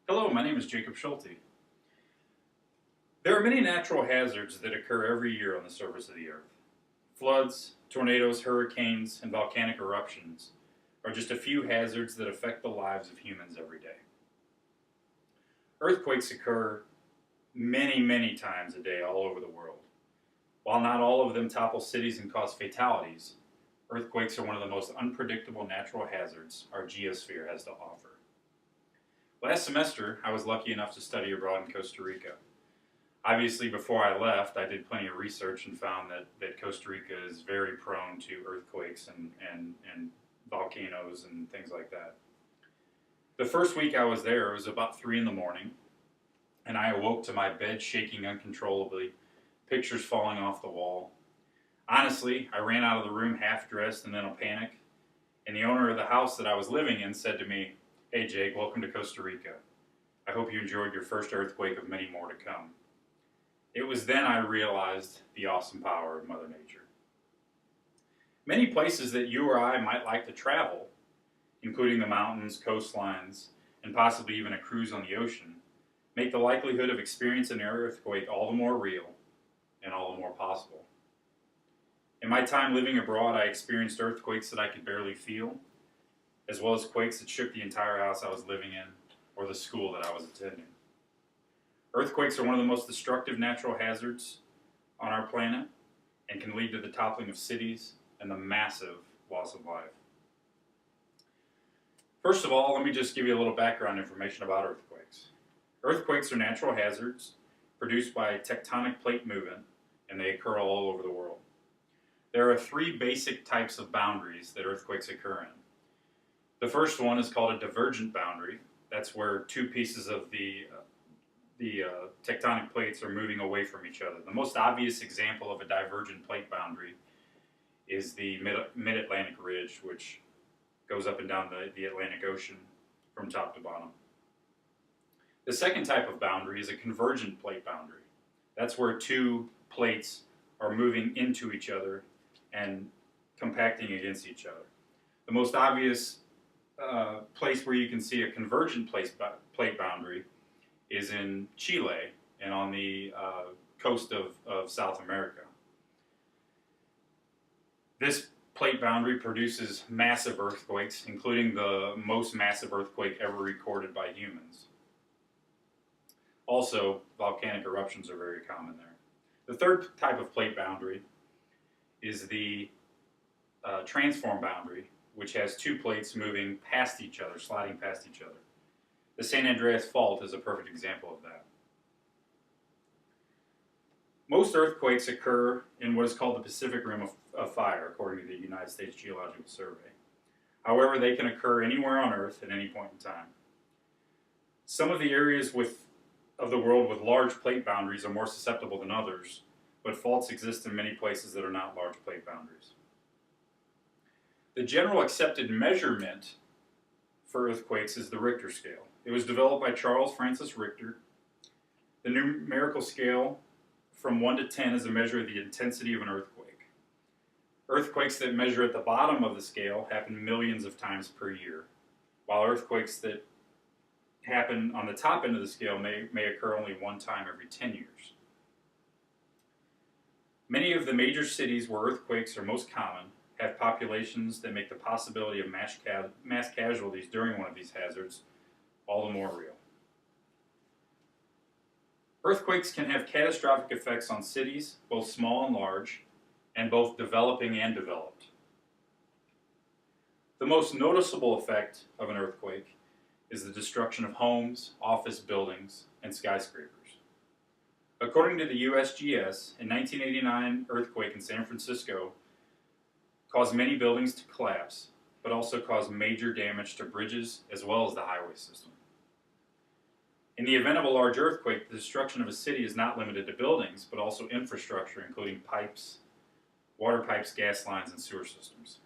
Hello, my name is Jacob Schulte. There are many natural hazards that occur every year on the surface of the Earth. Floods, tornadoes, hurricanes, and volcanic eruptions are just a few hazards that affect the lives of humans every day. Earthquakes occur many times a day all over the world. While not all of them topple cities and cause fatalities, earthquakes are one of the most unpredictable natural hazards our geosphere has to offer. Last semester, I was lucky enough to study abroad in Costa Rica. Obviously, before I left, I did plenty of research and found that Costa Rica is very prone to earthquakes and volcanoes and things like that. The first week I was there, it was about 3 in the morning, and I awoke to my bed shaking uncontrollably, pictures falling off the wall. Honestly, I ran out of the room half dressed and in a panic, and the owner of the house that I was living in said to me, "Hey Jake, welcome to Costa Rica. I hope you enjoyed your first earthquake of many more to come." It was then I realized the awesome power of Mother Nature. Many places that you or I might like to travel, including the mountains, coastlines, and possibly even a cruise on the ocean, make the likelihood of experiencing an earthquake all the more real and all the more possible. In my time living abroad, I experienced earthquakes that I could barely feel, as well as quakes that shook the entire house I was living in or the school that I was attending. Earthquakes are one of the most destructive natural hazards on our planet and can lead to the toppling of cities and the massive loss of life. First of all, let me just give you a little background information about earthquakes. Earthquakes are natural hazards produced by tectonic plate movement, and they occur all over the world. There are three basic types of boundaries that earthquakes occur in. The first one is called a divergent boundary. That's where two pieces of the tectonic plates are moving away from each other. The most obvious example of a divergent plate boundary is the Mid-Atlantic Ridge, which goes up and down the Atlantic Ocean from top to bottom. The second type of boundary is a convergent plate boundary. That's where two plates are moving into each other and compacting against each other. The most obvious place where you can see a convergent plate boundary is in Chile and on the coast of South America. This plate boundary produces massive earthquakes, including the most massive earthquake ever recorded by humans. Also, volcanic eruptions are very common there. The third type of plate boundary is the transform boundary, which has two plates moving past each other, sliding past each other. The San Andreas Fault is a perfect example of that. Most earthquakes occur in what is called the Pacific Rim of Fire, according to the United States Geological Survey. However, they can occur anywhere on Earth at any point in time. Some of the areas of the world with large plate boundaries are more susceptible than others, but faults exist in many places that are not large plate boundaries. The general accepted measurement for earthquakes is the Richter scale. It was developed by Charles Francis Richter. The numerical scale from 1 to 10 is a measure of the intensity of an earthquake. Earthquakes that measure at the bottom of the scale happen millions of times per year, while earthquakes that happen on the top end of the scale may occur only one time every 10 years. Many of the major cities where earthquakes are most common have populations that make the possibility of mass casualties during one of these hazards all the more real. Earthquakes can have catastrophic effects on cities, both small and large, and both developing and developed. The most noticeable effect of an earthquake is the destruction of homes, office buildings, and skyscrapers. According to the USGS, a 1989 earthquake in San Francisco caused many buildings to collapse, but also caused major damage to bridges as well as the highway system. In the event of a large earthquake, the destruction of a city is not limited to buildings, but also infrastructure, including pipes, water pipes, gas lines, and sewer systems.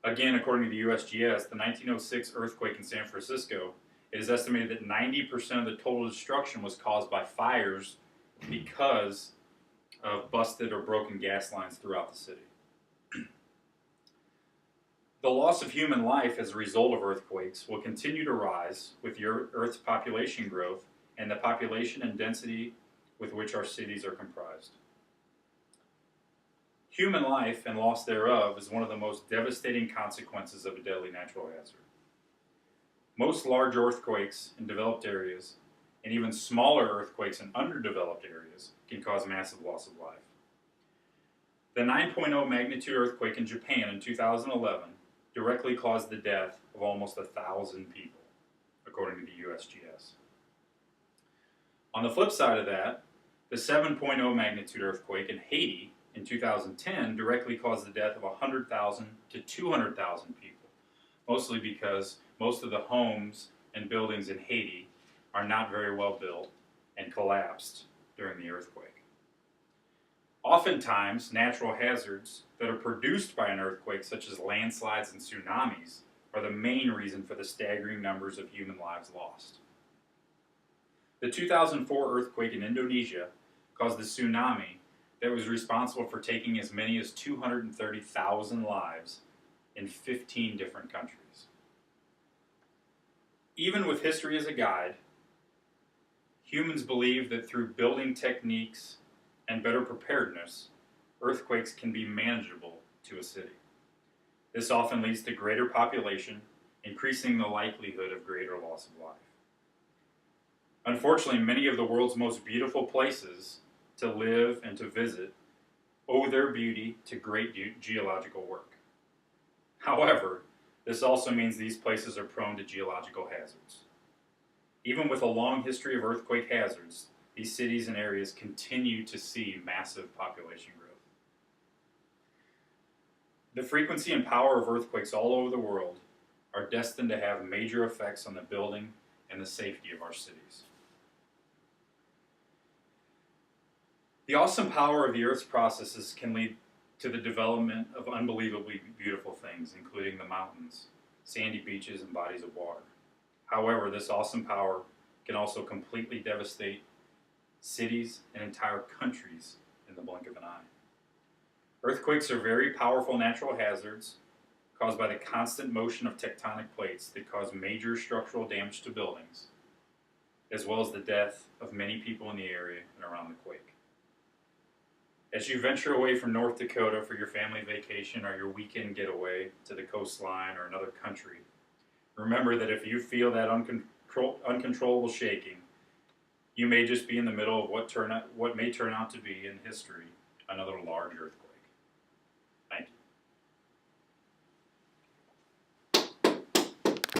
Again, according to the USGS, the 1906 earthquake in San Francisco, it is estimated that 90% of the total destruction was caused by fires because of busted or broken gas lines throughout the city. The loss of human life as a result of earthquakes will continue to rise with Earth's population growth and the population and density with which our cities are comprised. Human life and loss thereof is one of the most devastating consequences of a deadly natural hazard. Most large earthquakes in developed areas and even smaller earthquakes in underdeveloped areas can cause massive loss of life. The 9.0 magnitude earthquake in Japan in 2011 directly caused the death of almost 1,000 people, according to the USGS. On the flip side of that, the 7.0 magnitude earthquake in Haiti in 2010 directly caused the death of 100,000 to 200,000 people, mostly because most of the homes and buildings in Haiti are not very well built and collapsed during the earthquake. Oftentimes, natural hazards that are produced by an earthquake, such as landslides and tsunamis, are the main reason for the staggering numbers of human lives lost. The 2004 earthquake in Indonesia caused a tsunami that was responsible for taking as many as 230,000 lives in 15 different countries. Even with history as a guide, humans believe that through building techniques and better preparedness, earthquakes can be manageable to a city. This often leads to greater population, increasing the likelihood of greater loss of life. Unfortunately, many of the world's most beautiful places to live and to visit owe their beauty to great geological work. However, this also means these places are prone to geological hazards. Even with a long history of earthquake hazards, these cities and areas continue to see massive population growth. The frequency and power of earthquakes all over the world are destined to have major effects on the building and the safety of our cities. The awesome power of the Earth's processes can lead to the development of unbelievably beautiful things, including the mountains, sandy beaches, and bodies of water. However, this awesome power can also completely devastate cities and entire countries in the blink of an eye. Earthquakes are very powerful natural hazards caused by the constant motion of tectonic plates that cause major structural damage to buildings, as well as the death of many people in the area and around the quake. As you venture away from North Dakota for your family vacation or your weekend getaway to the coastline or another country, remember that if you feel that uncontrollable shaking, you may just be in the middle of what may turn out to be in history another large earthquake.